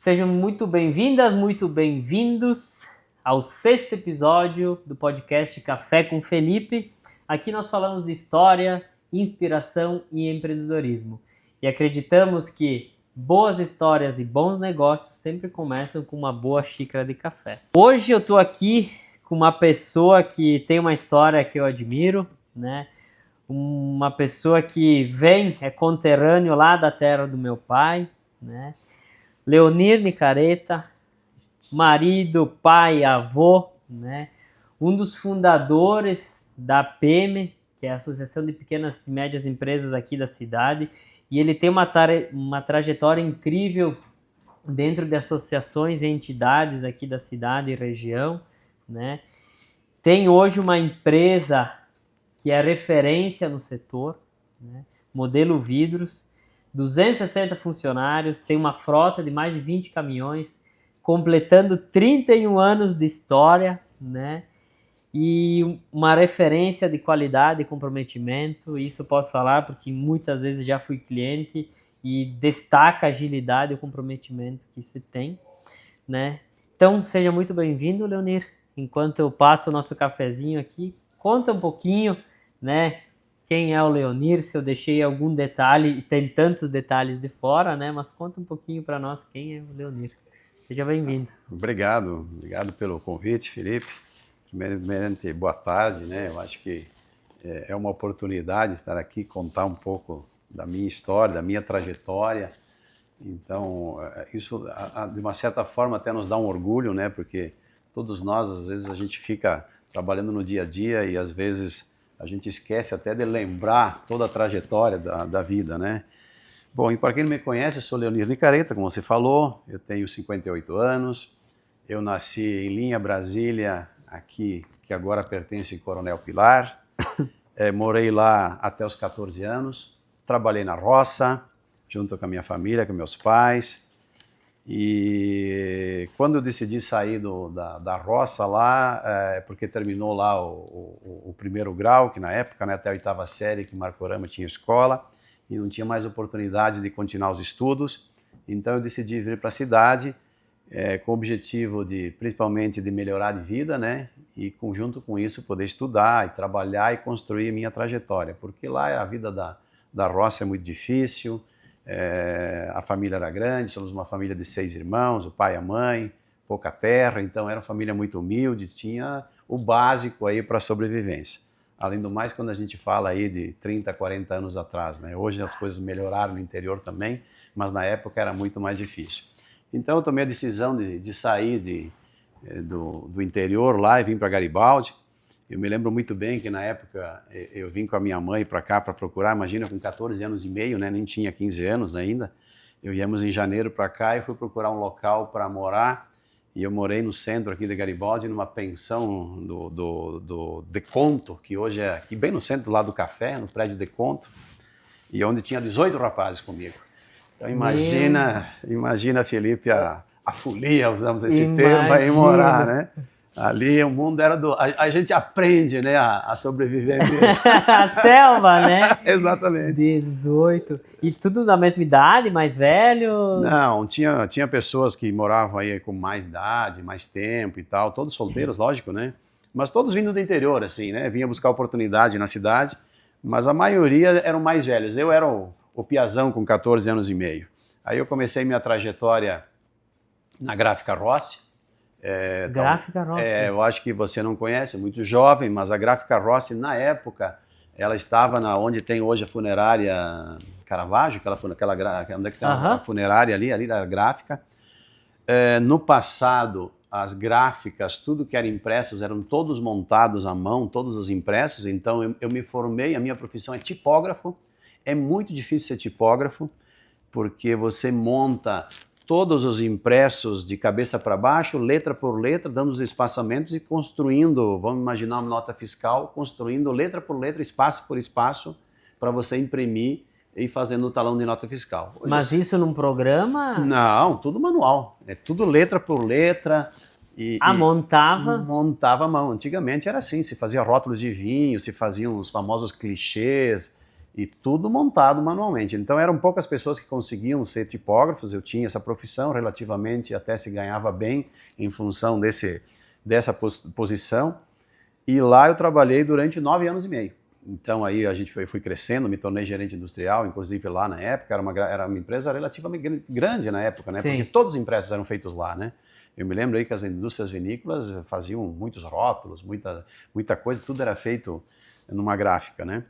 Sejam muito bem-vindas, muito bem-vindos ao 6º episódio do podcast Café com Felipe. Aqui nós falamos de história, inspiração e empreendedorismo. E acreditamos que boas histórias e bons negócios sempre começam com uma boa xícara de café. Hoje eu estou aqui com uma pessoa que tem uma história que eu admiro, né? Uma pessoa que é conterrâneo lá da terra do meu pai, né? Leonir Nicareta, marido, pai, avô, né? Um dos fundadores da APEME, que é a Associação de Pequenas e Médias Empresas aqui da cidade, e ele tem uma trajetória incrível dentro de associações e entidades aqui da cidade e região, né? Tem hoje uma empresa que é referência no setor, né? Modelo Vidros, 260 funcionários, tem uma frota de mais de 20 caminhões, completando 31 anos de história, né? E uma referência de qualidade e comprometimento. Isso eu posso falar porque muitas vezes já fui cliente e destaca a agilidade e o comprometimento que se tem, né? Então, seja muito bem-vindo, Leonir. Enquanto eu passo o nosso cafezinho aqui, conta um pouquinho, né? Quem é o Leonir, se eu deixei algum detalhe, tem tantos detalhes de fora, né? Mas conta um pouquinho para nós quem é o Leonir. Seja bem-vindo. Obrigado pelo convite, Felipe. Primeiramente, boa tarde, né? Eu acho que é uma oportunidade estar aqui, contar um pouco da minha história, da minha trajetória. Então, isso, de uma certa forma, até nos dá um orgulho, né? Porque todos nós, às vezes, a gente fica trabalhando no dia a dia e, às vezes, a gente esquece até de lembrar toda a trajetória da vida, né? Bom, e para quem não me conhece, eu sou Leonir Nicareta, como você falou, eu tenho 58 anos, eu nasci em Linha, Brasília, aqui, que agora pertence a Coronel Pilar, morei lá até os 14 anos, trabalhei na roça, junto com a minha família, com meus pais, e quando eu decidi sair da roça lá, porque terminou lá o primeiro grau, que na época, né, até a 8ª série, que em Marcorama tinha escola, e não tinha mais oportunidade de continuar os estudos, então eu decidi vir para a cidade, com o objetivo principalmente de melhorar de vida, né, e junto com isso poder estudar e trabalhar e construir a minha trajetória, porque lá a vida da roça é muito difícil, a família era grande, somos uma família de 6 irmãos, o pai e a mãe, pouca terra, então era uma família muito humilde, tinha o básico aí para a sobrevivência. Além do mais, quando a gente fala aí de 30, 40 anos atrás, né? Hoje as coisas melhoraram no interior também, mas na época era muito mais difícil. Então eu tomei a decisão de sair do interior lá e vim para Garibaldi. Eu me lembro muito bem que na época eu vim com a minha mãe para cá para procurar, imagina, com 14 anos e meio, né? Nem tinha 15 anos ainda. Eu íamos em janeiro para cá e fui procurar um local para morar. E eu morei no centro aqui de Garibaldi, numa pensão do Deconto, que hoje é aqui bem no centro do lado do café, no prédio Deconto, e onde tinha 18 rapazes comigo. Então imagina, Felipe, a folia, usamos esse termo, aí morar, né? Ali o mundo era a gente aprende, né, a sobreviver mesmo. A selva, né? Exatamente. 18. E tudo da mesma idade, mais velho? Não, tinha pessoas que moravam aí com mais idade, mais tempo e tal, todos solteiros, lógico, né? Mas todos vindo do interior, assim, né? Vinha buscar oportunidade na cidade, mas a maioria eram mais velhos. Eu era o piazão com 14 anos e meio. Aí eu comecei minha trajetória na Gráfica Rossi. Gráfica Rossi. Eu acho que você não conhece, é muito jovem, mas a Gráfica Rossi, na época, ela estava onde tem hoje a funerária Caravaggio, onde é que está a funerária ali da Gráfica. No passado, as gráficas, tudo que era impressos, eram todos montados à mão, todos os impressos, então eu me formei, a minha profissão é tipógrafo. É muito difícil ser tipógrafo, porque você monta todos os impressos de cabeça para baixo, letra por letra, dando os espaçamentos e construindo, vamos imaginar uma nota fiscal, construindo letra por letra, espaço por espaço, para você imprimir e fazendo o talão de nota fiscal. Hoje, mas isso num programa? Não, tudo manual, é tudo letra por letra. Montava? Montava à mão. Antigamente era assim, se fazia rótulos de vinho, se faziam os famosos clichês, E tudo montado manualmente. Então eram poucas pessoas que conseguiam ser tipógrafos, eu tinha essa profissão, relativamente até se ganhava bem em função dessa posição. E lá eu trabalhei durante 9 anos e meio. Então aí a gente fui crescendo, me tornei gerente industrial, inclusive lá na época, era uma empresa relativamente grande na época, né? Porque todos os impressos eram feitos lá, né? Eu me lembro aí que as indústrias vinícolas faziam muitos rótulos, muita coisa, tudo era feito numa gráfica, né?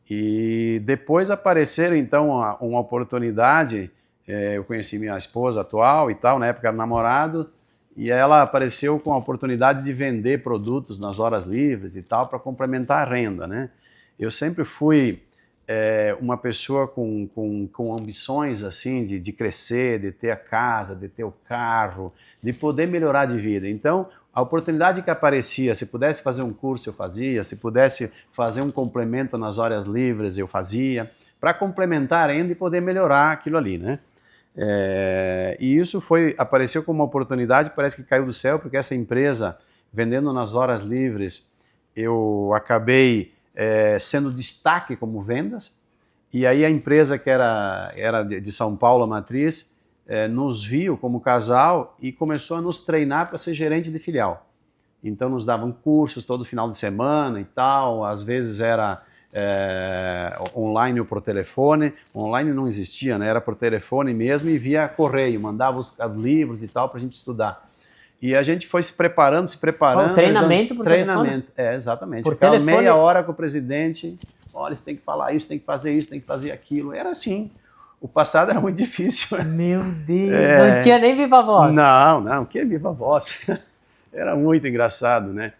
E depois apareceram então uma oportunidade, eu conheci minha esposa atual e tal, na época era namorado, e ela apareceu com a oportunidade de vender produtos nas horas livres e tal, para complementar a renda, né? Eu sempre fui uma pessoa com ambições assim de crescer, de ter a casa, de ter o carro, de poder melhorar de vida. Então, a oportunidade que aparecia, se pudesse fazer um curso eu fazia, se pudesse fazer um complemento nas horas livres eu fazia, para complementar a renda e poder melhorar aquilo ali, né? E isso apareceu como uma oportunidade, parece que caiu do céu, porque essa empresa, vendendo nas horas livres, eu acabei sendo destaque como vendas, e aí a empresa que era de São Paulo, a matriz, nos viu como casal e começou a nos treinar para ser gerente de filial. Então nos davam cursos todo final de semana e tal, às vezes era online ou por telefone. Online não existia, né? Era por telefone mesmo e via correio, mandava os livros e tal para a gente estudar. E a gente foi se preparando. Treinamento por treinamento, exatamente. Por Ficava telefone? meia hora com o presidente, olha, você tem que falar isso, tem que fazer isso, tem que fazer aquilo. Era assim. O passado era muito difícil. Meu Deus, não tinha nem viva voz. Não, que viva voz. Era muito engraçado, né?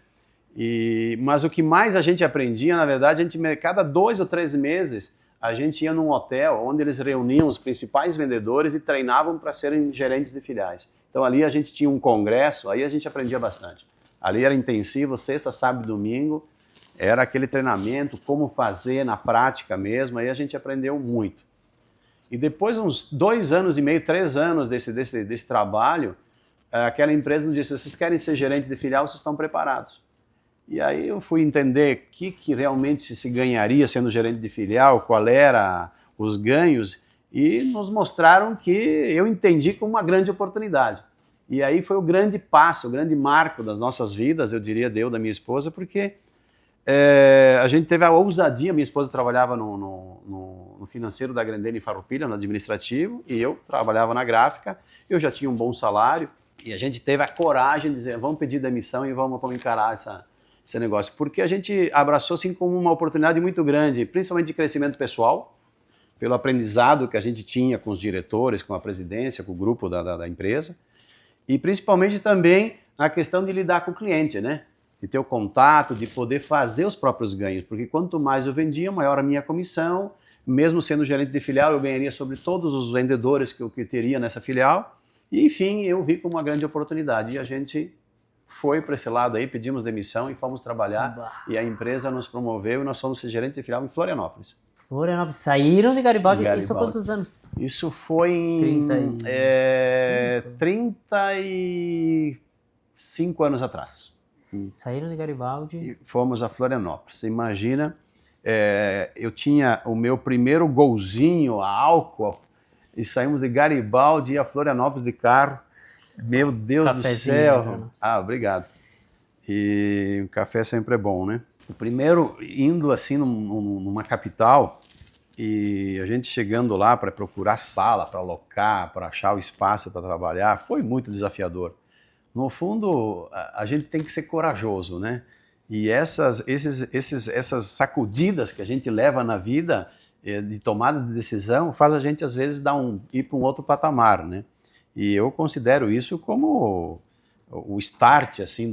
Mas o que mais a gente aprendia, na verdade, cada 2 ou 3 meses, a gente ia num hotel onde eles reuniam os principais vendedores e treinavam para serem gerentes de filiais. Então ali a gente tinha um congresso, aí a gente aprendia bastante. Ali era intensivo, sexta, sábado e domingo, era aquele treinamento, como fazer na prática mesmo, aí a gente aprendeu muito. E depois, uns 2 anos e meio, 3 anos desse trabalho, aquela empresa nos disse, vocês querem ser gerente de filial, vocês estão preparados. E aí eu fui entender o que realmente se ganharia sendo gerente de filial, qual era os ganhos, e nos mostraram que eu entendi como uma grande oportunidade. E aí foi o grande passo, o grande marco das nossas vidas, eu diria, da minha esposa, porque a gente teve a ousadia, minha esposa trabalhava no financeiro da Grendene Farroupilha, no administrativo, e eu trabalhava na gráfica, eu já tinha um bom salário, e a gente teve a coragem de dizer, vamos pedir demissão e vamos encarar esse negócio, porque a gente abraçou assim como uma oportunidade muito grande, principalmente de crescimento pessoal, pelo aprendizado que a gente tinha com os diretores, com a presidência, com o grupo da empresa, e principalmente também a questão de lidar com o cliente, né? De ter o contato, de poder fazer os próprios ganhos, porque quanto mais eu vendia, maior a minha comissão, mesmo sendo gerente de filial, eu ganharia sobre todos os vendedores que eu teria nessa filial, e enfim, eu vi como uma grande oportunidade, e a gente foi para esse lado aí, pedimos demissão e fomos trabalhar, e a empresa nos promoveu e nós fomos ser gerente de filial em Florianópolis. Florianópolis, saíram de Garibaldi, isso há quantos anos? Isso foi em 35 anos atrás. Saíram de Garibaldi. E fomos a Florianópolis. Você imagina, eu tinha o meu primeiro golzinho a álcool e saímos de Garibaldi e a Florianópolis de carro. Meu Deus do céu. Obrigado. E o café sempre é bom, né? O primeiro, indo assim numa capital, e a gente chegando lá para procurar sala, para alocar, para achar o espaço para trabalhar, foi muito desafiador. No fundo, a gente tem que ser corajoso, né? E essas sacudidas que a gente leva na vida, de tomada de decisão, faz a gente às vezes ir para um outro patamar, né? E eu considero isso como o start assim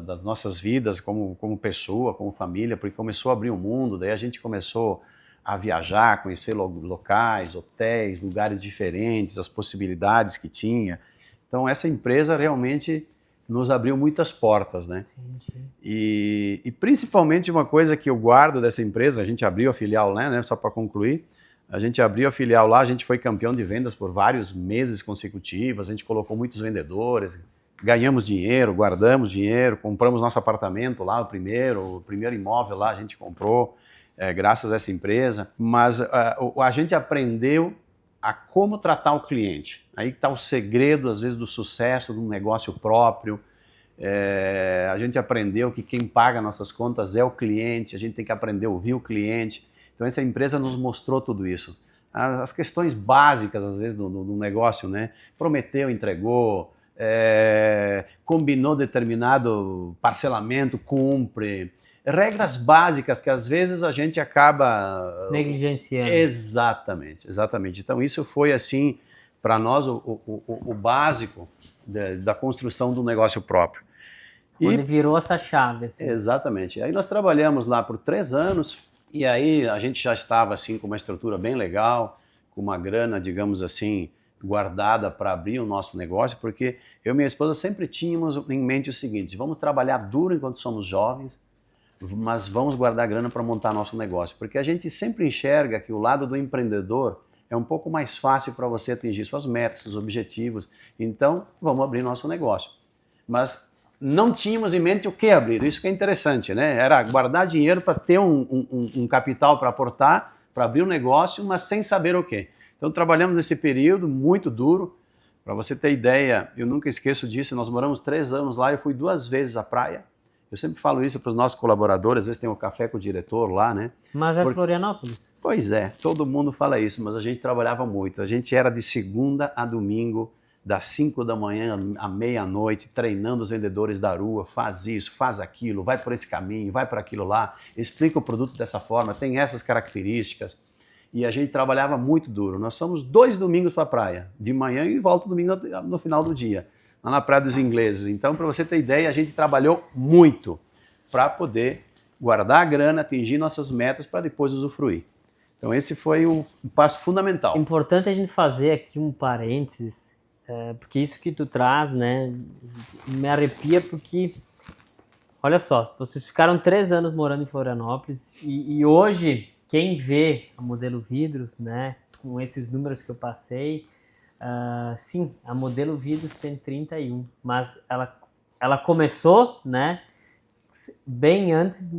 das nossas vidas como pessoa, como família, porque começou a abrir o mundo, daí a gente começou a viajar, conhecer locais, hotéis, lugares diferentes, as possibilidades que tinha. Então essa empresa realmente nos abriu muitas portas, né? E principalmente uma coisa que eu guardo dessa empresa, a gente abriu a filial, né? Só para concluir, a gente abriu a filial lá, a gente foi campeão de vendas por vários meses consecutivos, a gente colocou muitos vendedores, ganhamos dinheiro, guardamos dinheiro, compramos nosso apartamento lá, o primeiro imóvel lá a gente comprou, graças a essa empresa, mas a gente aprendeu a como tratar o cliente. Aí está o segredo, às vezes, do sucesso de um negócio próprio. A gente aprendeu que quem paga nossas contas é o cliente, a gente tem que aprender a ouvir o cliente. Então essa empresa nos mostrou tudo isso. As questões básicas, às vezes, do negócio, né? Prometeu, entregou, combinou determinado parcelamento, cumpre. Regras básicas que às vezes a gente acaba negligenciando. Exatamente. Então isso foi assim para nós o básico da construção do negócio próprio. Quando virou essa chave. Assim. Exatamente. Aí nós trabalhamos lá por 3 anos e aí a gente já estava assim com uma estrutura bem legal, com uma grana, digamos assim, guardada para abrir o nosso negócio, porque eu e minha esposa sempre tínhamos em mente o seguinte: vamos trabalhar duro enquanto somos jovens, mas vamos guardar grana para montar nosso negócio, porque a gente sempre enxerga que o lado do empreendedor é um pouco mais fácil para você atingir suas metas, seus objetivos, então vamos abrir nosso negócio. Mas não tínhamos em mente o que abrir, isso que é interessante, né? Era guardar dinheiro para ter um capital para aportar, para abrir um negócio, mas sem saber o quê. Então trabalhamos esse período muito duro. Para você ter ideia, eu nunca esqueço disso, nós moramos 3 anos lá, eu fui 2 vezes à praia. Eu sempre falo isso para os nossos colaboradores, às vezes tem um café com o diretor lá, né? Mas é Florianópolis? Pois é, todo mundo fala isso, mas a gente trabalhava muito. A gente era de segunda a domingo, das 5 da manhã à meia-noite, treinando os vendedores da rua, faz isso, faz aquilo, vai por esse caminho, vai por aquilo lá, explica o produto dessa forma, tem essas características. E a gente trabalhava muito duro. Nós fomos 2 domingos para a praia, de manhã e volta domingo no final do dia, lá na Praia dos Ingleses. Então, para você ter ideia, a gente trabalhou muito para poder guardar a grana, atingir nossas metas para depois usufruir. Então, esse foi um passo fundamental. Importante a gente fazer aqui um parênteses, porque isso que tu traz, né, me arrepia, porque, olha só, vocês ficaram 3 anos morando em Florianópolis e hoje, quem vê a Modelo Vidros, né, com esses números que eu passei, sim, a Modelo Vidros tem 31, mas ela começou, né, bem antes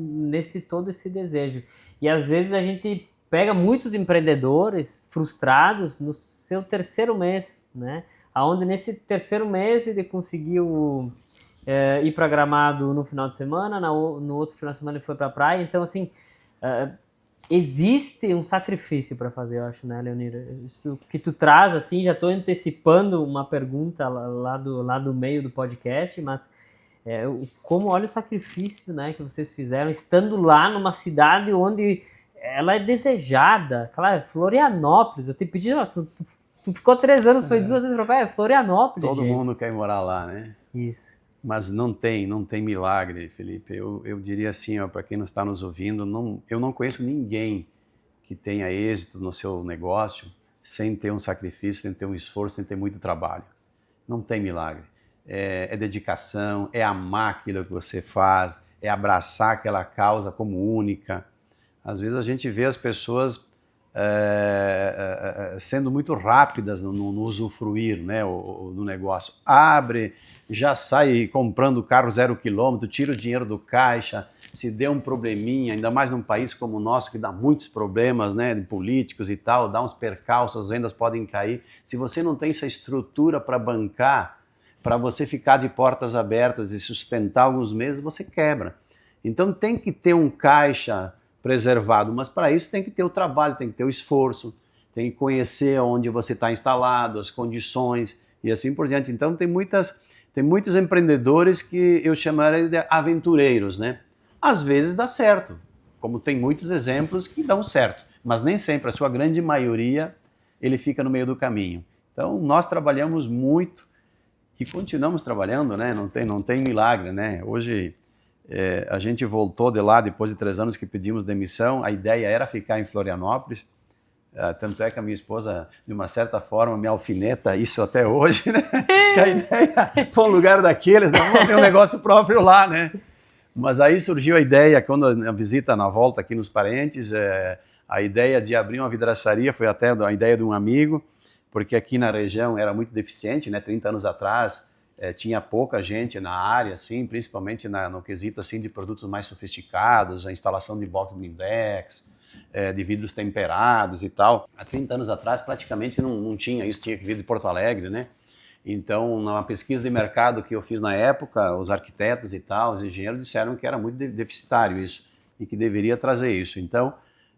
todo esse desejo. E às vezes a gente pega muitos empreendedores frustrados no seu 3º mês, né, onde nesse 3º mês ele conseguiu ir para Gramado no final de semana, no outro final de semana ele foi para a praia. Então, assim, existe um sacrifício para fazer, eu acho, né, Leonira? Isso que tu traz, assim, já estou antecipando uma pergunta lá do meio do podcast, mas como olha o sacrifício, né, que vocês fizeram, estando lá numa cidade onde ela é desejada. Claro, Florianópolis, eu te pedi, tu ficou 3 anos, foi 2 vezes para praia, Florianópolis. Todo gente. mundo quer morar lá, né? Isso. Mas não tem milagre, Felipe. Eu diria assim, para quem não está nos ouvindo, eu não conheço ninguém que tenha êxito no seu negócio sem ter um sacrifício, sem ter um esforço, sem ter muito trabalho. Não tem milagre. É dedicação, é amar aquilo que você faz, é abraçar aquela causa como única. Às vezes a gente vê as pessoas sendo muito rápidas no usufruir, né, do negócio. Abre, já sai comprando carro 0 km, tira o dinheiro do caixa, se der um probleminha, ainda mais num país como o nosso, que dá muitos problemas, né, de políticos e tal, dá uns percalços, as vendas podem cair. Se você não tem essa estrutura para bancar, para você ficar de portas abertas e sustentar alguns meses, você quebra. Então tem que ter um caixa preservado, mas para isso tem que ter o trabalho, tem que ter o esforço, tem que conhecer onde você está instalado, as condições e assim por diante. Então tem muitos empreendedores que eu chamaria de aventureiros, né? Às vezes dá certo, como tem muitos exemplos que dão certo, mas nem sempre, a sua grande maioria, ele fica no meio do caminho. Então nós trabalhamos muito e continuamos trabalhando, né? Não tem milagre, né? Hoje a gente voltou de lá depois de 3 anos que pedimos demissão. A ideia era ficar em Florianópolis. Tanto é que a minha esposa, de uma certa forma, me alfineta isso até hoje, né? Que a ideia foi um lugar daqueles, né? Vamos ter um negócio próprio lá, né? Mas aí surgiu a ideia, quando a visita na volta aqui nos parentes, a ideia de abrir uma vidraçaria foi até a ideia de um amigo, porque aqui na região era muito deficiente, né? 30 anos atrás, tinha pouca gente na área, assim, principalmente no quesito assim, de produtos mais sofisticados, a instalação de box blindex, de vidros temperados e tal. Há 30 anos atrás praticamente não tinha isso, tinha que vir de Porto Alegre, né? Então, na pesquisa de mercado que eu fiz na época, os arquitetos e tal, os engenheiros disseram que era muito deficitário isso e que deveria trazer isso. Então,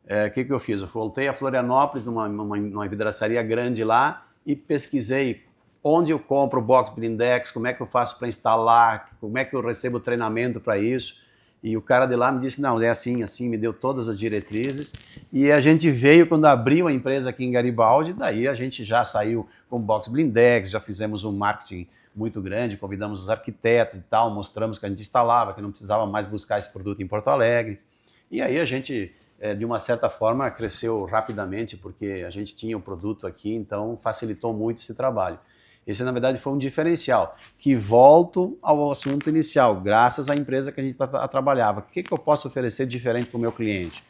o que eu fiz? Eu voltei a Florianópolis, numa vidraçaria grande lá, e pesquisei onde eu compro o box blindex, como é que eu faço para instalar, como é que eu recebo treinamento para isso. E o cara de lá me disse, não, é assim, assim, me deu todas as diretrizes. E a gente veio, quando abriu a empresa aqui em Garibaldi, daí a gente já saiu com box blindex, já fizemos um marketing muito grande, convidamos os arquitetos e tal, mostramos que a gente instalava, que não precisava mais buscar esse produto em Porto Alegre. E aí a gente, de uma certa forma, cresceu rapidamente, porque a gente tinha o produto aqui, então facilitou muito esse trabalho. Esse, na verdade, foi um diferencial, que volto ao assunto inicial, graças à empresa que a gente trabalhava. O que eu posso oferecer diferente para o meu cliente?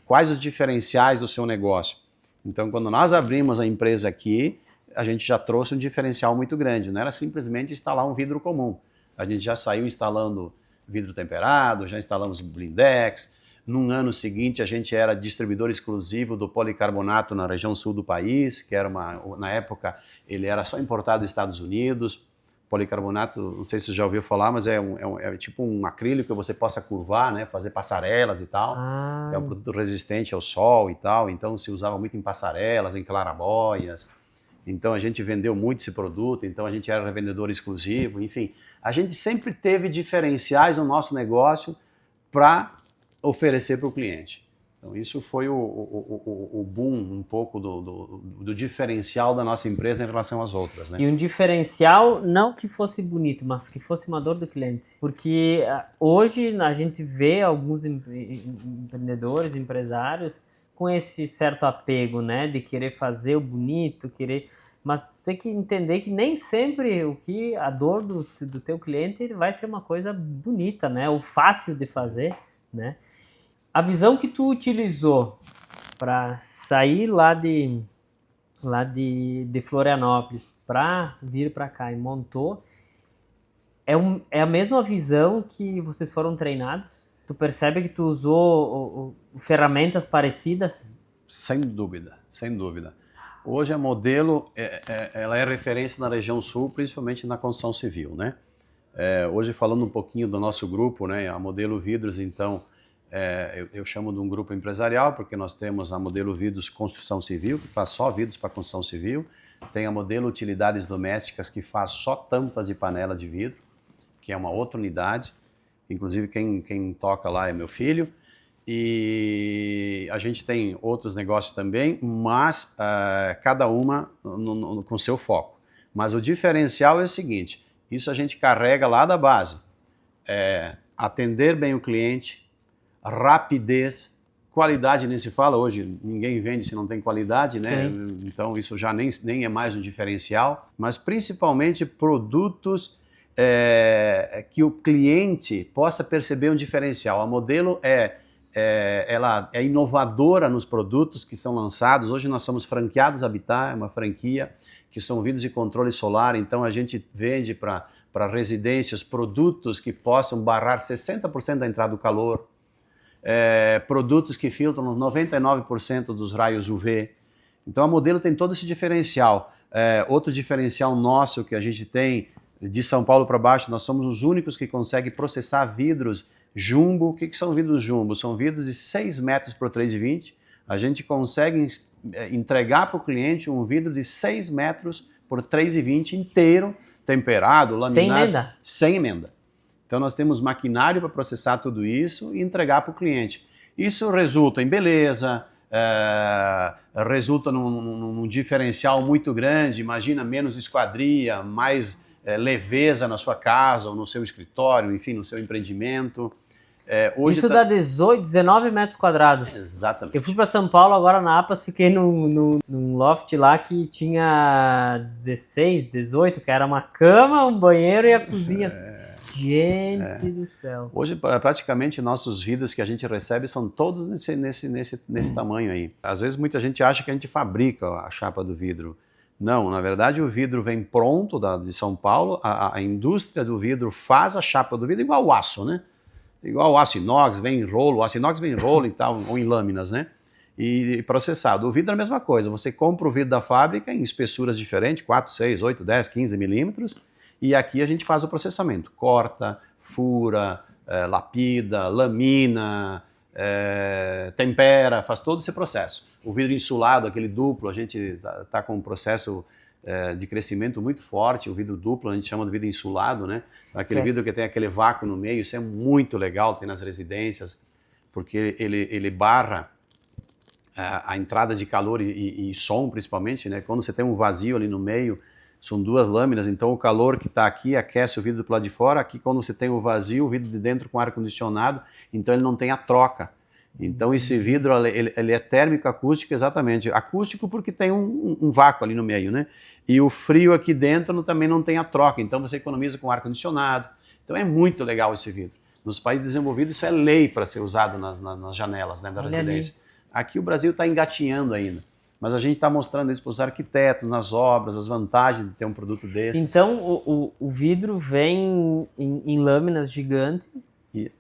Quais os diferenciais do seu negócio? Então, quando nós abrimos a empresa aqui, a gente já trouxe um diferencial muito grande, não era simplesmente instalar um vidro comum. A gente já saiu instalando vidro temperado, já instalamos blindex. Num ano seguinte, a gente era distribuidor exclusivo do policarbonato na região sul do país, que era na época, ele era só importado dos Estados Unidos. Policarbonato, não sei se você já ouviu falar, mas é tipo um acrílico que você possa curvar, né, fazer passarelas e tal. É um produto resistente ao sol e tal, então se usava muito em passarelas, em claraboias. Então a gente vendeu muito esse produto, então a gente era revendedor exclusivo, enfim. A gente sempre teve diferenciais no nosso negócio para oferecer para o cliente. Então isso foi o boom um pouco do diferencial da nossa empresa em relação às outras, né? E um diferencial não que fosse bonito, mas que fosse uma dor do cliente. Porque hoje a gente vê alguns empreendedores, empresários com esse certo apego, né, de querer fazer o bonito, mas tem que entender que nem sempre a dor do teu cliente vai ser uma coisa bonita, né, ou fácil de fazer, né? A visão que tu utilizou para sair lá de Florianópolis para vir para cá e montou, é a mesma visão que vocês foram treinados? Tu percebe que tu usou ferramentas parecidas? Sem dúvida, sem dúvida. Hoje a Modelo ela é referência na região sul, principalmente na construção civil, né? Hoje falando um pouquinho do nosso grupo, né? A Modelo Vidros, então, eu chamo de um grupo empresarial, porque nós temos a Modelo Vidros Construção Civil, que faz só vidros para construção civil, tem a Modelo Utilidades Domésticas, que faz só tampas de panela de vidro, que é uma outra unidade, inclusive quem toca lá é meu filho, e a gente tem outros negócios também, mas cada uma com seu foco. Mas o diferencial é o seguinte, isso a gente carrega lá da base, atender bem o cliente, rapidez, qualidade nem se fala, hoje ninguém vende se não tem qualidade, né? Sim. Então isso já nem é mais um diferencial, mas principalmente produtos que o cliente possa perceber um diferencial. A Modelo ela é inovadora nos produtos que são lançados. Hoje nós somos franqueados Habitat, é uma franquia que são vidros de controle solar, então a gente vende para residências produtos que possam barrar 60% da entrada do calor, produtos que filtram 99% dos raios UV. Então a Modelo tem todo esse diferencial. Outro diferencial nosso que a gente tem de São Paulo para baixo, nós somos os únicos que conseguem processar vidros jumbo. O que são vidros jumbo? São vidros de 6 metros por 3,20. A gente consegue entregar para o cliente um vidro de 6 metros por 3,20 inteiro, temperado, laminado. Sem emenda. Então nós temos maquinário para processar tudo isso e entregar para o cliente. Isso resulta em beleza, resulta num diferencial muito grande. Imagina menos esquadria, mais leveza na sua casa ou no seu escritório, enfim, no seu empreendimento. Hoje isso dá 19 metros quadrados. Exatamente. Eu fui para São Paulo agora na APAS, fiquei num loft lá que tinha 16, 18, que era uma cama, um banheiro e a cozinha. Gente do céu. Hoje, praticamente, nossos vidros que a gente recebe são todos nesse tamanho aí. Às vezes, muita gente acha que a gente fabrica a chapa do vidro, Não, na verdade o vidro vem pronto de São Paulo, a indústria do vidro faz a chapa do vidro igual o aço, né? Igual o aço inox, vem em rolo, o aço inox vem em rolo e tal, ou em lâminas, né? E processado. O vidro é a mesma coisa, você compra o vidro da fábrica em espessuras diferentes, 4, 6, 8, 10, 15 milímetros, e aqui a gente faz o processamento, corta, fura, lapida, lamina, tempera, faz todo esse processo. O vidro insulado, aquele duplo, a gente tá com um processo de crescimento muito forte, o vidro duplo, a gente chama de vidro insulado, né? Aquele vidro que tem aquele vácuo no meio, isso é muito legal, tem nas residências, porque ele barra a entrada de calor e som, principalmente, né? Quando você tem um vazio ali no meio, são duas lâminas, então o calor que está aqui aquece o vidro do lado de fora, aqui quando você tem o vazio, o vidro de dentro com ar-condicionado, então ele não tem a troca. Então esse vidro, ele é térmico acústico, exatamente. Acústico porque tem um vácuo ali no meio, né? E o frio aqui dentro também não tem a troca, então você economiza com ar-condicionado. Então é muito legal esse vidro. Nos países desenvolvidos isso é lei para ser usado nas janelas, né, da residência. Aqui o Brasil está engatinhando ainda, mas a gente está mostrando isso para os arquitetos, nas obras, as vantagens de ter um produto desse. Então o vidro vem em lâminas gigantes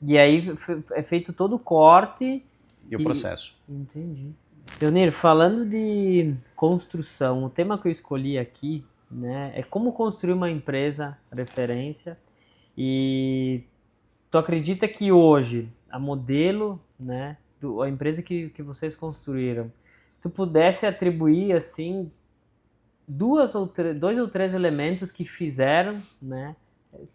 e aí é feito todo o corte e o processo. Entendi. Leonir, falando de construção, o tema que eu escolhi aqui, né, é como construir uma empresa referência. E tu acredita que hoje a modelo, né, a empresa que vocês construíram, se tu pudesse atribuir assim dois ou três elementos que fizeram, né,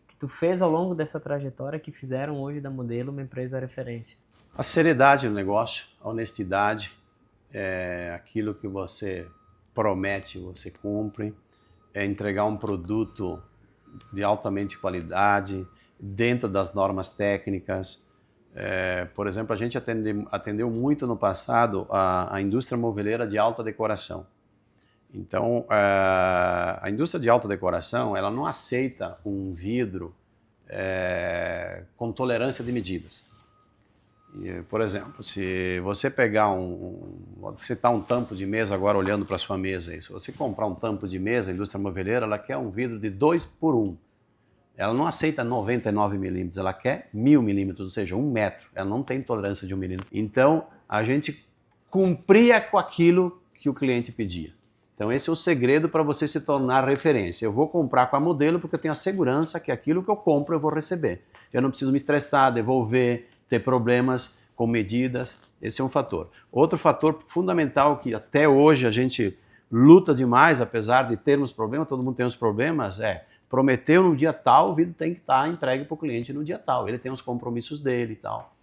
que tu fez ao longo dessa trajetória, que fizeram hoje da Modelo uma empresa referência? A seriedade no negócio, a honestidade, aquilo que você promete, você cumpre, é entregar um produto de altamente qualidade, dentro das normas técnicas. Por exemplo, a gente atendeu muito no passado a indústria moveleira de alta decoração. Então, a indústria de alta decoração, ela não aceita um vidro com tolerância de medidas. Por exemplo, se você pegar vou citar um tampo de mesa agora olhando para a sua mesa, se você comprar um tampo de mesa, a indústria moveleira, ela quer um vidro de 2x1. Ela não aceita 99 milímetros, ela quer 1000 milímetros, ou seja, 1 metro. Ela não tem tolerância de 1 milímetro. Então, a gente cumpria com aquilo que o cliente pedia. Então, esse é o segredo para você se tornar referência. Eu vou comprar com a Modelo porque eu tenho a segurança que aquilo que eu compro eu vou receber. Eu não preciso me estressar, devolver, ter problemas com medidas. Esse é um fator. Outro fator fundamental que até hoje a gente luta demais, apesar de termos problemas, todo mundo tem os problemas, prometeu no dia tal, o vidro tem que estar entregue para o cliente no dia tal. Ele tem os compromissos dele e tal.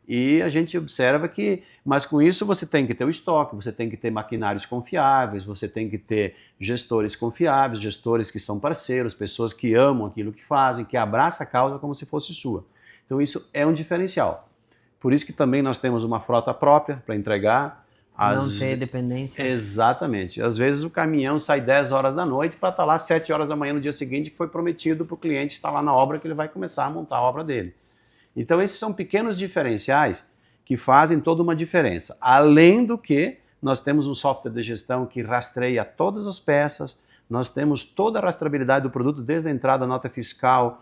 E a gente observa que, mas com isso você tem que ter o estoque, você tem que ter maquinários confiáveis, você tem que ter gestores confiáveis, gestores que são parceiros, pessoas que amam aquilo que fazem, que abraçam a causa como se fosse sua. Então isso é um diferencial. Por isso que também nós temos uma frota própria para entregar. Não ter dependência. Exatamente. Às vezes o caminhão sai 10 horas da noite para estar lá 7 horas da manhã no dia seguinte, que foi prometido para o cliente estar lá na obra, que ele vai começar a montar a obra dele. Então esses são pequenos diferenciais que fazem toda uma diferença. Além do que nós temos um software de gestão que rastreia todas as peças, nós temos toda a rastreabilidade do produto, desde a entrada da nota fiscal,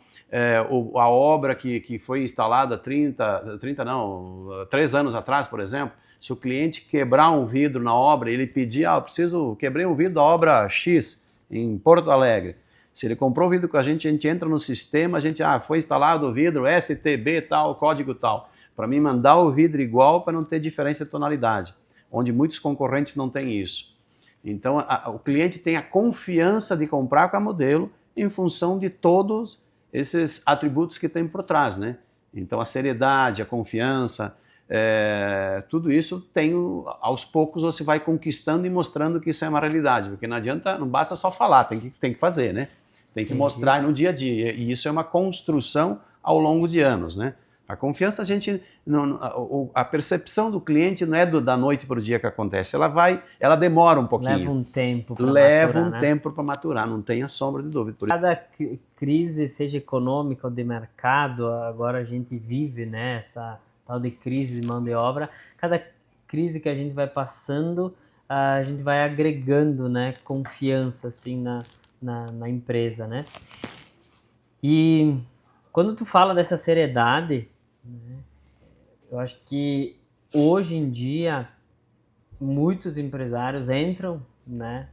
a obra que foi instalada 3 anos atrás, por exemplo. Se o cliente quebrar um vidro na obra, ele pedir, quebrei um vidro da obra X em Porto Alegre. Se ele comprou o vidro com a gente entra no sistema, foi instalado o vidro STB tal, código tal. Para mim mandar o vidro igual para não ter diferença de tonalidade, onde muitos concorrentes não têm isso. Então o cliente tem a confiança de comprar com a Modelo em função de todos esses atributos que tem por trás, né? Então a seriedade, a confiança, tudo isso aos poucos você vai conquistando e mostrando que isso é uma realidade, porque não adianta, não basta só falar, tem que fazer, né? Tem que mostrar no dia a dia, e isso é uma construção ao longo de anos, né? A confiança, a percepção do cliente não é da noite para o dia que acontece, ela demora um pouquinho. Leva um tempo para maturar, não tenha sombra de dúvida. Cada crise, seja econômica ou de mercado, agora a gente vive, né, essa tal de crise de mão de obra, cada crise que a gente vai passando, a gente vai agregando, né, confiança assim na empresa, né? E quando tu fala dessa seriedade, né, eu acho que hoje em dia muitos empresários entram, né,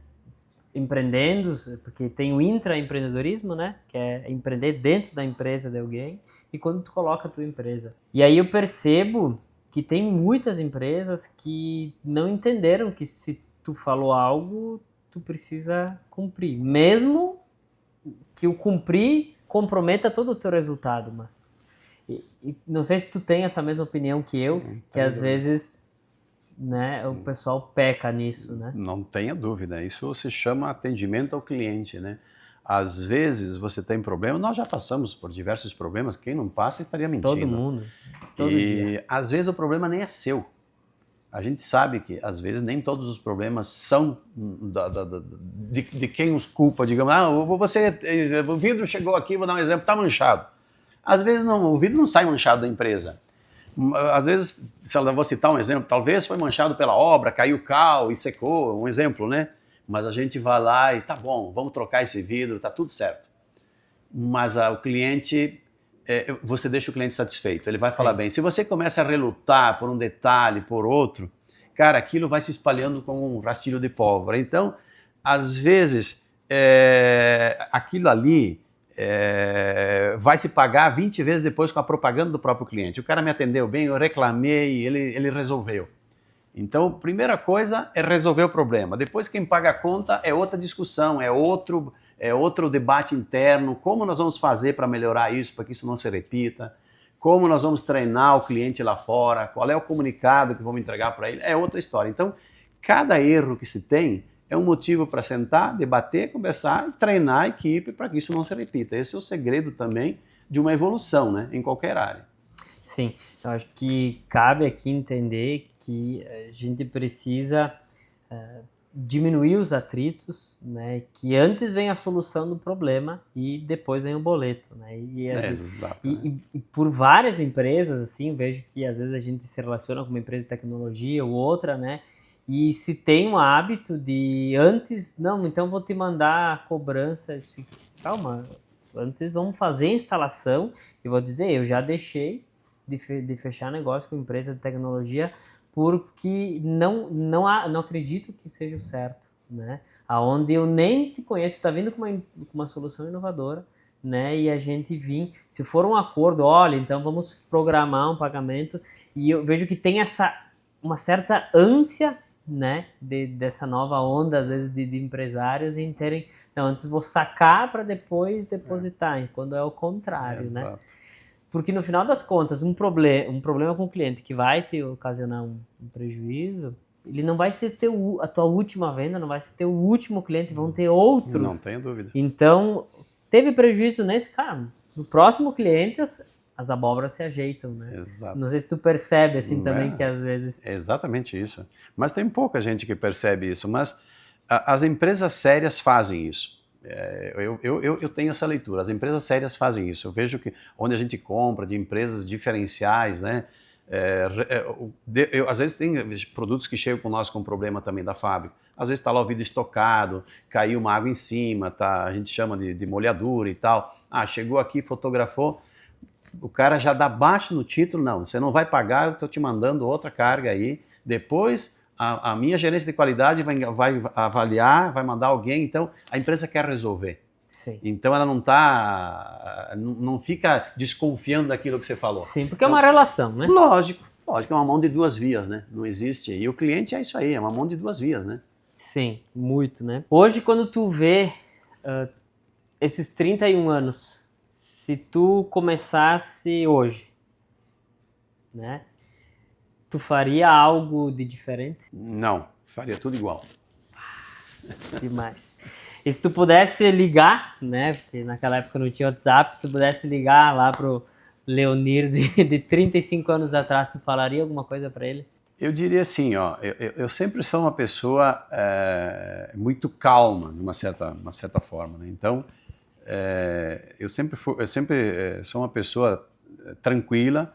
empreendendo, porque tem o intraempreendedorismo, né, que é empreender dentro da empresa de alguém, e quando tu coloca a tua empresa. E aí eu percebo que tem muitas empresas que não entenderam que se tu falou algo, tu precisa cumprir, mesmo que o cumprir comprometa todo o teu resultado, mas e não sei se tu tem essa mesma opinião que eu, que às vezes, né, o pessoal peca nisso, né? Não tenha dúvida, isso se chama atendimento ao cliente, né? Às vezes você tem problema, nós já passamos por diversos problemas, quem não passa estaria mentindo. Todo mundo, todo E dia. às vezes o problema nem é seu. A gente sabe que às vezes nem todos os problemas são de quem os culpa, digamos, o vidro chegou aqui, vou dar um exemplo, está manchado. Às vezes não, o vidro não sai manchado da empresa. Às vezes, se eu vou citar um exemplo, talvez foi manchado pela obra, caiu cal e secou, um exemplo, né? Mas a gente vai lá e tá bom, vamos trocar esse vidro, tá tudo certo. Mas o cliente, você deixa o cliente satisfeito, ele vai falar bem. Se você começa a relutar por um detalhe, por outro, cara, aquilo vai se espalhando como um rastilho de pólvora. Então, às vezes, aquilo ali vai se pagar 20 vezes depois com a propaganda do próprio cliente. O cara me atendeu bem, eu reclamei, ele resolveu. Então, primeira coisa é resolver o problema. Depois, quem paga a conta é outra discussão, é outro debate interno. Como nós vamos fazer para melhorar isso, para que isso não se repita? Como nós vamos treinar o cliente lá fora? Qual é o comunicado que vamos entregar para ele? É outra história. Então, cada erro que se tem é um motivo para sentar, debater, conversar e treinar a equipe para que isso não se repita. Esse é o segredo também de uma evolução, né, em qualquer área. Sim, eu acho que cabe aqui entender que a gente precisa diminuir os atritos, né? Que antes vem a solução do problema e depois vem o boleto, né? Exato. Né? E por várias empresas, assim, vejo que às vezes a gente se relaciona com uma empresa de tecnologia ou outra, né? E se tem um hábito de antes, não, então vou te mandar a cobrança, assim, calma, antes vamos fazer a instalação e vou dizer, eu já deixei de fechar negócio com empresa de tecnologia porque não acredito que seja o certo, né? Aonde eu nem te conheço, tá vindo com uma solução inovadora, né? E a gente se for um acordo, olha, então vamos programar um pagamento, e eu vejo que tem uma certa ânsia, né, dessa nova onda, às vezes, de empresários em terem, não, antes vou sacar para depois depositar, quando é o contrário, né? Exato. Porque no final das contas, um problema com o cliente que vai te ocasionar um prejuízo, ele não vai ser a tua última venda, não vai ser teu último cliente, vão ter outros. Não tenho dúvida. Então, teve prejuízo nesse, cara, no próximo cliente as abóboras se ajeitam, né? Exato. Não sei se tu percebe assim também que às vezes... É exatamente isso. Mas tem pouca gente que percebe isso, mas as empresas sérias fazem isso. Eu tenho essa leitura, as empresas sérias fazem isso. Eu vejo que onde a gente compra de empresas diferenciais, né? Às vezes tem produtos que chegam com nós com problema também da fábrica. Às vezes está lá o vidro estocado, caiu uma água em cima, tá, a gente chama de molhadura e tal. Ah, chegou aqui, fotografou, o cara já dá baixo no título, não, você não vai pagar, eu estou te mandando outra carga aí. Depois a minha gerência de qualidade vai avaliar, vai mandar alguém, então a empresa quer resolver. Sim. Então ela não fica desconfiando daquilo que você falou. Sim, porque é uma relação, né? Lógico, é uma mão de duas vias, né? Não existe. E o cliente é isso aí, é uma mão de duas vias, né? Sim, muito, né? Hoje, quando tu vê esses 31 anos, se tu começasse hoje, né? Tu faria algo de diferente? Não, faria tudo igual. Demais. E se tu pudesse ligar, né? Porque naquela época não tinha WhatsApp, se tu pudesse ligar lá pro Leonir de 35 anos atrás, tu falaria alguma coisa para ele? Eu diria assim, ó, eu sempre sou uma pessoa muito calma, de uma certa forma, né? Então, eu sempre sou uma pessoa tranquila.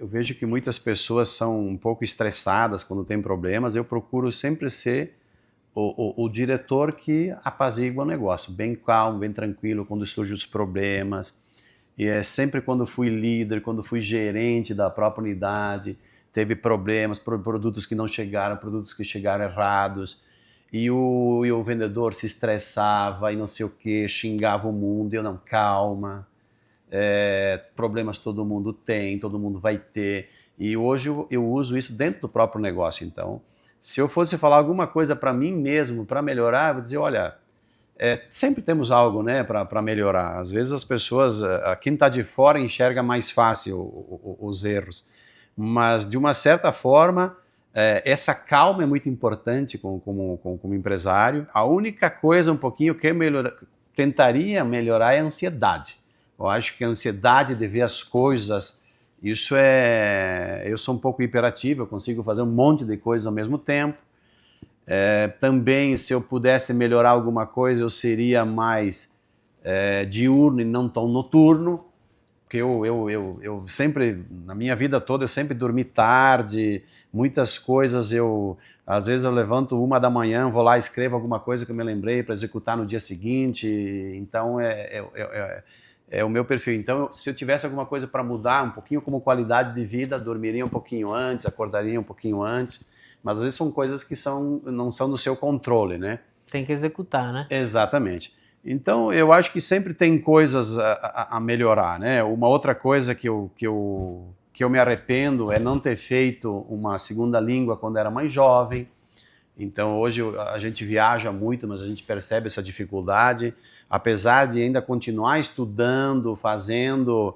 eu vejo que muitas pessoas são um pouco estressadas quando tem problemas. Eu procuro sempre ser o diretor que apazigua o negócio, bem calmo, bem tranquilo quando surgem os problemas. E é sempre quando fui líder, quando fui gerente da própria unidade, teve problemas, produtos que não chegaram, produtos que chegaram errados, e o vendedor se estressava e não sei o que, xingava o mundo, eu não, calma, problemas todo mundo tem, todo mundo vai ter, e hoje eu uso isso dentro do próprio negócio. Então, se eu fosse falar alguma coisa para mim mesmo, para melhorar, eu vou dizer, olha, sempre temos algo, né, para melhorar. Às vezes as pessoas, quem está de fora enxerga mais fácil os erros, mas de uma certa forma, essa calma é muito importante como empresário. A única coisa um pouquinho que eu tentaria melhorar é a ansiedade. Eu acho que a ansiedade de ver as coisas, eu sou um pouco hiperativo, eu consigo fazer um monte de coisas ao mesmo tempo. Também, se eu pudesse melhorar alguma coisa, eu seria mais diurno e não tão noturno, porque eu sempre, na minha vida toda, eu sempre dormi tarde, muitas coisas às vezes eu levanto 1 da manhã, vou lá e escrevo alguma coisa que eu me lembrei para executar no dia seguinte. Então é o meu perfil. Então, se eu tivesse alguma coisa para mudar um pouquinho como qualidade de vida, dormiria um pouquinho antes, acordaria um pouquinho antes. Mas às vezes são coisas que não são do seu controle, né? Tem que executar, né? Exatamente. Então, eu acho que sempre tem coisas a melhorar, né? Uma outra coisa que eu me arrependo é não ter feito uma segunda língua quando era mais jovem. Então, hoje a gente viaja muito, mas a gente percebe essa dificuldade. Apesar de ainda continuar estudando, fazendo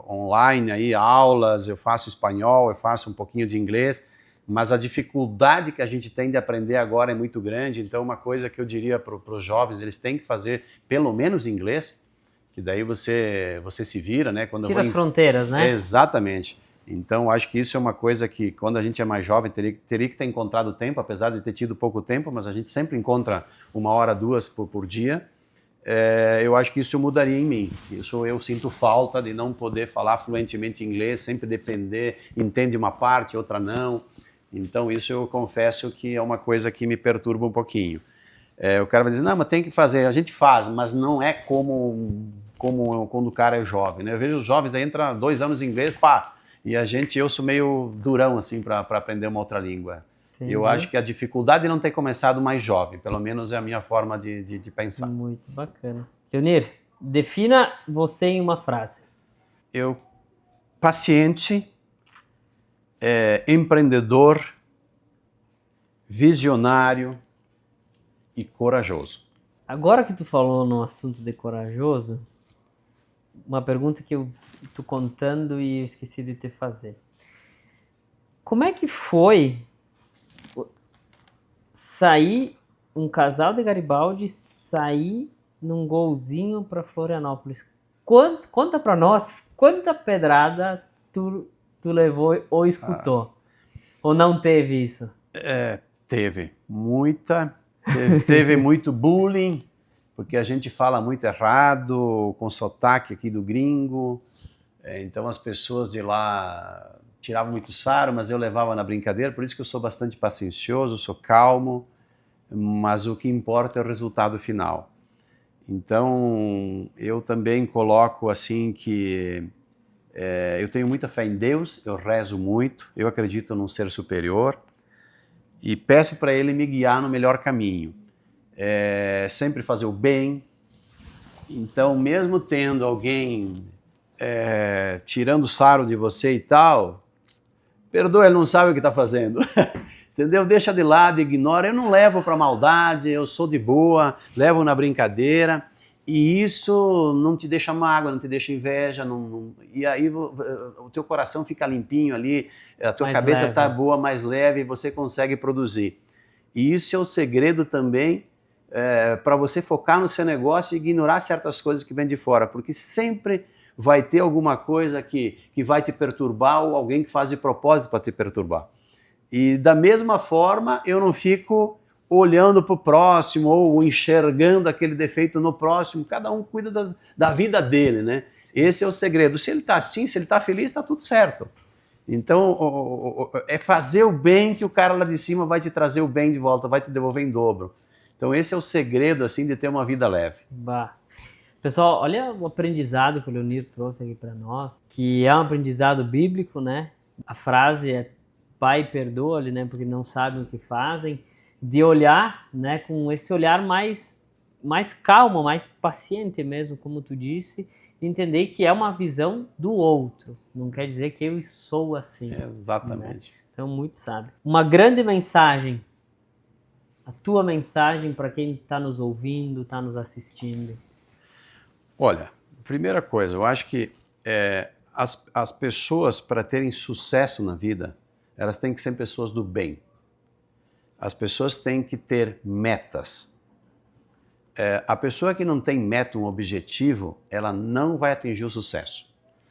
online aí, aulas, eu faço espanhol, eu faço um pouquinho de inglês, mas a dificuldade que a gente tem de aprender agora é muito grande. Então, uma coisa que eu diria para os jovens, eles têm que fazer pelo menos inglês, que daí você se vira, né? Tira as fronteiras, né? Exatamente. Então, acho que isso é uma coisa que, quando a gente é mais jovem, teria que ter encontrado tempo, apesar de ter tido pouco tempo, mas a gente sempre encontra 1 hora, 2 por dia. Eu acho que isso mudaria em mim. Isso eu sinto falta de não poder falar fluentemente inglês, sempre depender, entende uma parte, outra não. Então, isso eu confesso que é uma coisa que me perturba um pouquinho. O cara vai dizer, não, mas tem que fazer. A gente faz, mas não é como quando o cara é jovem, né? Eu vejo os jovens aí, entram 2 anos em inglês, pá, e eu sou meio durão, assim, para aprender uma outra língua. Entendi. Eu acho que a dificuldade de não ter começado mais jovem, pelo menos é a minha forma de pensar. Muito bacana. Leonir, defina você em uma frase. Paciente, empreendedor, visionário e corajoso. Agora que tu falou no assunto de corajoso, uma pergunta que eu tô contando e eu esqueci de te fazer. Como é que foi sair, um casal de Garibaldi sair num golzinho para Florianópolis? Conta para nós quanta pedrada tu levou ou escutou? Ou não teve isso? Teve muita. Teve muito bullying, porque a gente fala muito errado, com sotaque aqui do gringo. Então as pessoas de lá tiravam muito sarro, mas eu levava na brincadeira. Por isso que eu sou bastante paciencioso, sou calmo, mas o que importa é o resultado final. Então eu também coloco assim que eu tenho muita fé em Deus, eu rezo muito, eu acredito num ser superior e peço para Ele me guiar no melhor caminho. Sempre fazer o bem. Então, mesmo tendo alguém tirando sarro de você e tal, perdoa, ele não sabe o que está fazendo. Entendeu? Deixa de lado, ignora. Eu não levo para maldade, eu sou de boa, levo na brincadeira. E isso não te deixa mágoa, não te deixa inveja, e aí o teu coração fica limpinho ali, a tua cabeça está boa, mais leve, e você consegue produzir. E isso é o segredo também para você focar no seu negócio e ignorar certas coisas que vêm de fora, porque sempre vai ter alguma coisa que vai te perturbar ou alguém que faz de propósito para te perturbar. E da mesma forma, eu não fico olhando para o próximo ou enxergando aquele defeito no próximo. Cada um cuida da vida dele, né? Esse é o segredo. Se ele está assim, se ele está feliz, está tudo certo. Então, é fazer o bem que o cara lá de cima vai te trazer o bem de volta, vai te devolver em dobro. Então, esse é o segredo, assim, de ter uma vida leve. Bah. Pessoal, olha o aprendizado que o Leonir trouxe aqui para nós, que é um aprendizado bíblico, né? A frase é Pai, perdoa-lhe, né? Porque não sabem o que fazem. De olhar, né? Com esse olhar mais calmo, mais paciente mesmo, como tu disse, entender que é uma visão do outro. Não quer dizer que eu sou assim. Exatamente. Né? Então, muito sábio. Uma grande mensagem, a tua mensagem para quem está nos ouvindo, está nos assistindo. Olha, primeira coisa, eu acho que as pessoas, para terem sucesso na vida, elas têm que ser pessoas do bem. As pessoas têm que ter metas. A pessoa que não tem meta, um objetivo, ela não vai atingir o sucesso.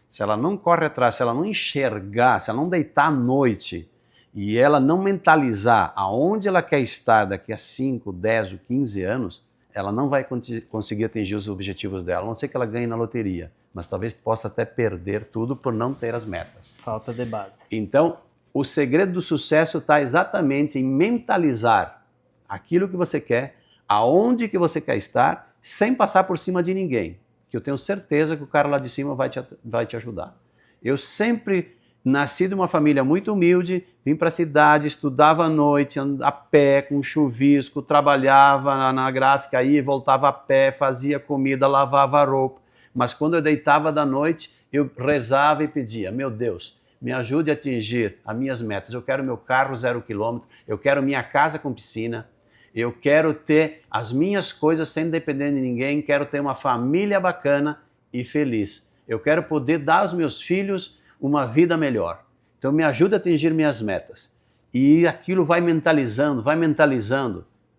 Se ela não corre atrás, se ela não enxergar, se ela não deitar à noite e ela não mentalizar aonde ela quer estar daqui a 5, 10 ou 15 anos, ela não vai conseguir atingir os objetivos dela, a não ser que ela ganhe na loteria, mas talvez possa até perder tudo por não ter as metas. Falta de base. Então, o segredo do sucesso está exatamente em mentalizar aquilo que você quer, aonde que você quer estar, sem passar por cima de ninguém, que eu tenho certeza que o cara lá de cima vai te ajudar. Eu sempre nasci de uma família muito humilde, vim para a cidade, estudava à noite, a pé, com chuvisco, trabalhava na gráfica aí, voltava a pé, fazia comida, lavava roupa. Mas quando eu deitava da noite, eu rezava e pedia, meu Deus, me ajude a atingir as minhas metas. Eu quero meu carro 0 km, eu quero minha casa com piscina, eu quero ter as minhas coisas sem depender de ninguém, quero ter uma família bacana e feliz. Eu quero poder dar aos meus filhos uma vida melhor. Então me ajuda a atingir minhas metas. E aquilo vai mentalizando,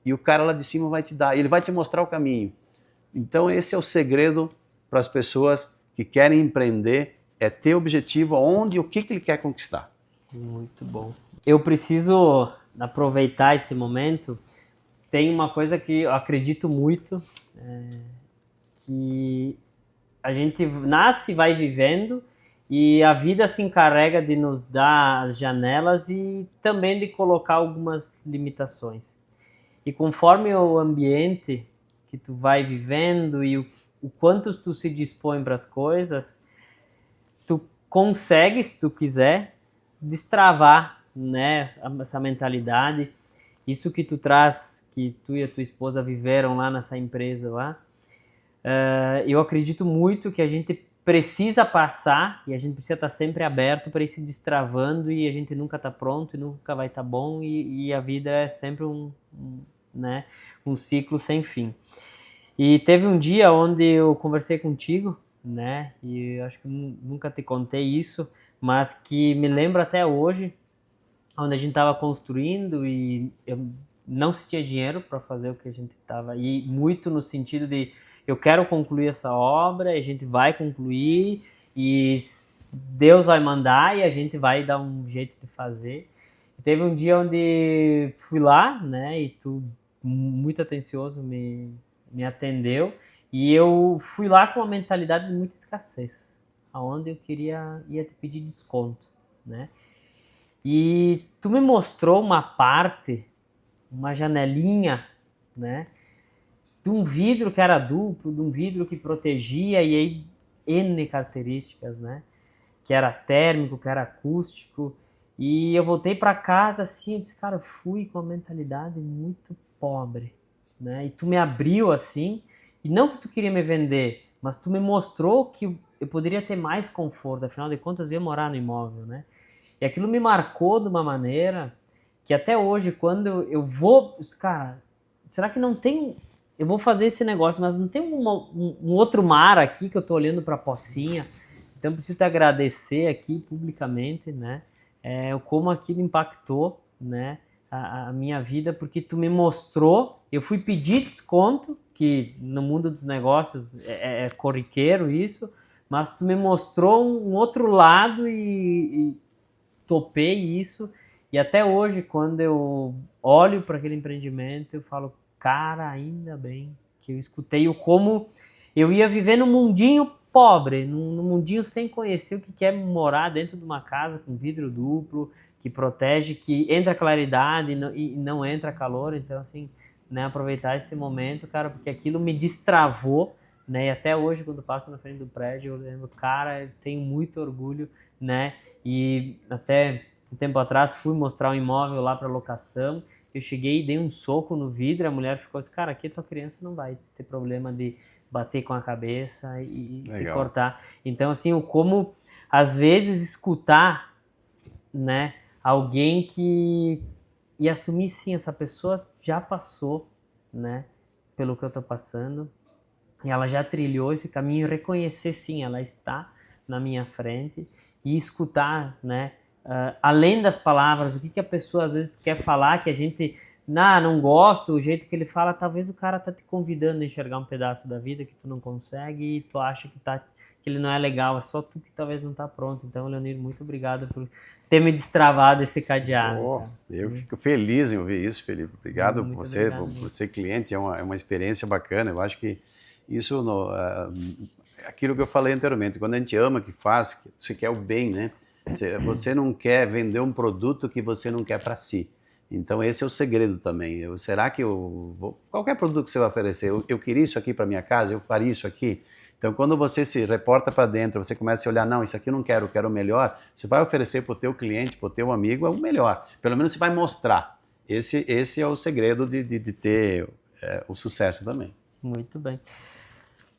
e o cara lá de cima vai te dar, ele vai te mostrar o caminho. Então esse é o segredo para as pessoas que querem empreender, é ter objetivo aonde e o que ele quer conquistar. Muito bom. Eu preciso aproveitar esse momento. Tem uma coisa que eu acredito muito, que a gente nasce e vai vivendo, e a vida se encarrega de nos dar as janelas e também de colocar algumas limitações. E conforme o ambiente que tu vai vivendo e o quanto tu se dispõe para as coisas, tu consegue, se tu quiser, destravar, né, essa mentalidade. Isso que tu traz, que tu e a tua esposa viveram lá nessa empresa lá, eu acredito muito que a gente precisa passar e a gente precisa estar sempre aberto para ir se destravando, e a gente nunca está pronto e nunca vai estar bom, e a vida é sempre né, um ciclo sem fim. E teve um dia onde eu conversei contigo, né, e eu acho que nunca te contei isso, mas que me lembro até hoje, onde a gente estava construindo e eu não se tinha dinheiro para fazer o que a gente estava, e muito no sentido de eu quero concluir essa obra, a gente vai concluir e Deus vai mandar e a gente vai dar um jeito de fazer. E teve um dia onde fui lá, né, e tu, muito atencioso, me atendeu, e eu fui lá com uma mentalidade de muita escassez, aonde eu ia te pedir desconto, né? E tu me mostrou uma parte, uma janelinha, né, de um vidro que era duplo, de um vidro que protegia, e aí N características, né, que era térmico, que era acústico. E eu voltei para casa assim, eu disse, cara, eu fui com uma mentalidade muito pobre, né, e tu me abriu assim, e não que tu queria me vender, mas tu me mostrou que eu poderia ter mais conforto, afinal de contas eu ia morar no imóvel, né. E aquilo me marcou de uma maneira que até hoje, quando eu vou... Cara, será que não tem... Eu vou fazer esse negócio, mas não tem um outro mar aqui que eu tô olhando para a pocinha? Então, eu preciso te agradecer aqui publicamente, né? Como aquilo impactou, né, a minha vida, porque tu me mostrou... Eu fui pedir desconto, que no mundo dos negócios é corriqueiro isso, mas tu me mostrou um outro lado e topei isso, e até hoje, quando eu olho para aquele empreendimento, eu falo, cara, ainda bem que eu escutei o como eu ia viver num mundinho pobre, num mundinho sem conhecer o que é morar dentro de uma casa com vidro duplo, que protege, que entra claridade e não entra calor. Então, assim, né, aproveitar esse momento, cara, porque aquilo me destravou, né, e até hoje, quando passo na frente do prédio, eu lembro, cara, eu tenho muito orgulho, né, e até um tempo atrás fui mostrar um imóvel lá para locação, eu cheguei e dei um soco no vidro, a mulher ficou assim, cara, aqui tua criança não vai ter problema de bater com a cabeça e se cortar. Então, assim, como, às vezes, escutar, né, alguém e assumir, sim, essa pessoa já passou, né, pelo que eu tô passando, e ela já trilhou esse caminho, reconhecer, sim, ela está na minha frente, e escutar, né, além das palavras, o que a pessoa às vezes quer falar, que a gente não gosta, o jeito que ele fala, talvez o cara tá te convidando a enxergar um pedaço da vida que tu não consegue e tu acha que ele não é legal, é só tu que talvez não tá pronto. Então, Leonir, muito obrigado por ter me destravado esse cadeado. Eu fico feliz em ouvir isso, Felipe. Obrigado por ser cliente, é uma experiência bacana. Eu acho que isso, aquilo que eu falei anteriormente, quando a gente ama o que faz, você quer o bem, né? Você não quer vender um produto que você não quer para si. Então esse é o segredo também. Será que qualquer produto que você vai oferecer, eu queria isso aqui para minha casa, eu faria isso aqui. Então quando você se reporta para dentro, você começa a olhar, não, isso aqui eu não quero, eu quero o melhor, você vai oferecer para o teu cliente, para o teu amigo, é o melhor. Pelo menos você vai mostrar. Esse é o segredo de ter o sucesso também. Muito bem.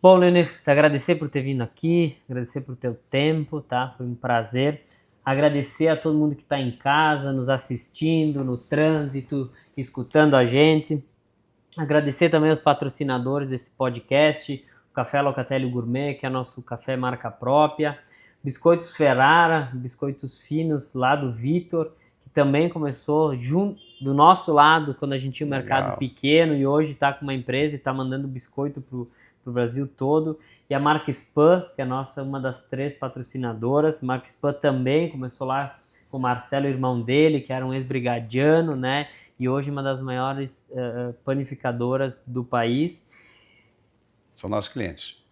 Bom, Leonir, te agradecer por ter vindo aqui, agradecer por teu tempo, tá? Foi um prazer. Agradecer a todo mundo que está em casa, nos assistindo, no trânsito, escutando a gente. Agradecer também aos patrocinadores desse podcast, o Café Locatelli Gourmet, que é nosso café marca própria. Biscoitos Ferrara, biscoitos finos lá do Vitor, que também começou junto do nosso lado, quando a gente tinha um mercado pequeno, e hoje está com uma empresa e está mandando biscoito para o Brasil todo. E a marca Spam, que é uma das 3 patrocinadoras. A marca Spam também começou lá com o Marcelo, irmão dele, que era um ex-brigadiano, né? E hoje uma das maiores panificadoras do país. São nossos clientes.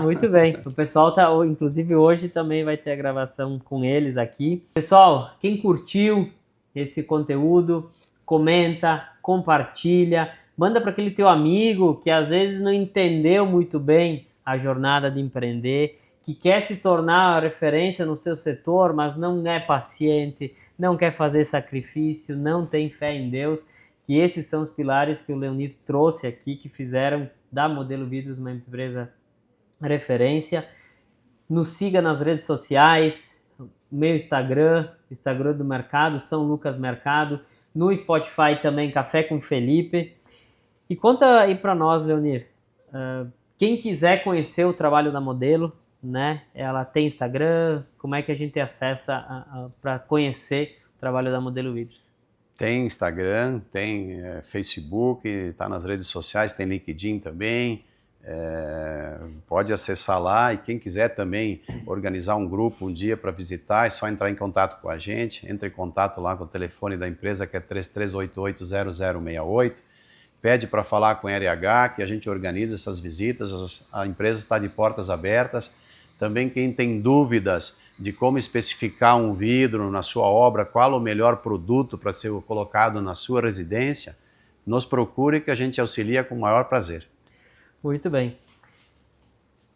Muito bem. O pessoal inclusive hoje também vai ter a gravação com eles aqui. Pessoal, quem curtiu esse conteúdo, comenta, compartilha, manda para aquele teu amigo que às vezes não entendeu muito bem a jornada de empreender, que quer se tornar a referência no seu setor, mas não é paciente, não quer fazer sacrifício, não tem fé em Deus, que esses são os pilares que o Leonir trouxe aqui, que fizeram da Modelo Vidros uma empresa referência. Nos siga nas redes sociais, meu Instagram do Mercado, São Lucas Mercado, no Spotify também, Café com Felipe. E conta aí para nós, Leonir, quem quiser conhecer o trabalho da Modelo, né? Ela tem Instagram, como é que a gente acessa para conhecer o trabalho da Modelo Vidros? Tem Instagram, tem Facebook, está nas redes sociais, tem LinkedIn também, pode acessar lá, e quem quiser também organizar um grupo um dia para visitar, é só entrar em contato com a gente, entre em contato lá com o telefone da empresa, que é 3388-0068, pede para falar com o RH, que a gente organiza essas visitas, a empresa está de portas abertas. Também quem tem dúvidas de como especificar um vidro na sua obra, qual o melhor produto para ser colocado na sua residência, nos procure que a gente auxilia com o maior prazer. Muito bem.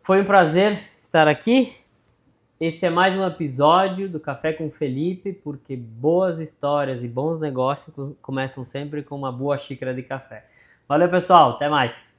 Foi um prazer estar aqui. Esse é mais um episódio do Café com Felipe, porque boas histórias e bons negócios começam sempre com uma boa xícara de café. Valeu, pessoal. Até mais.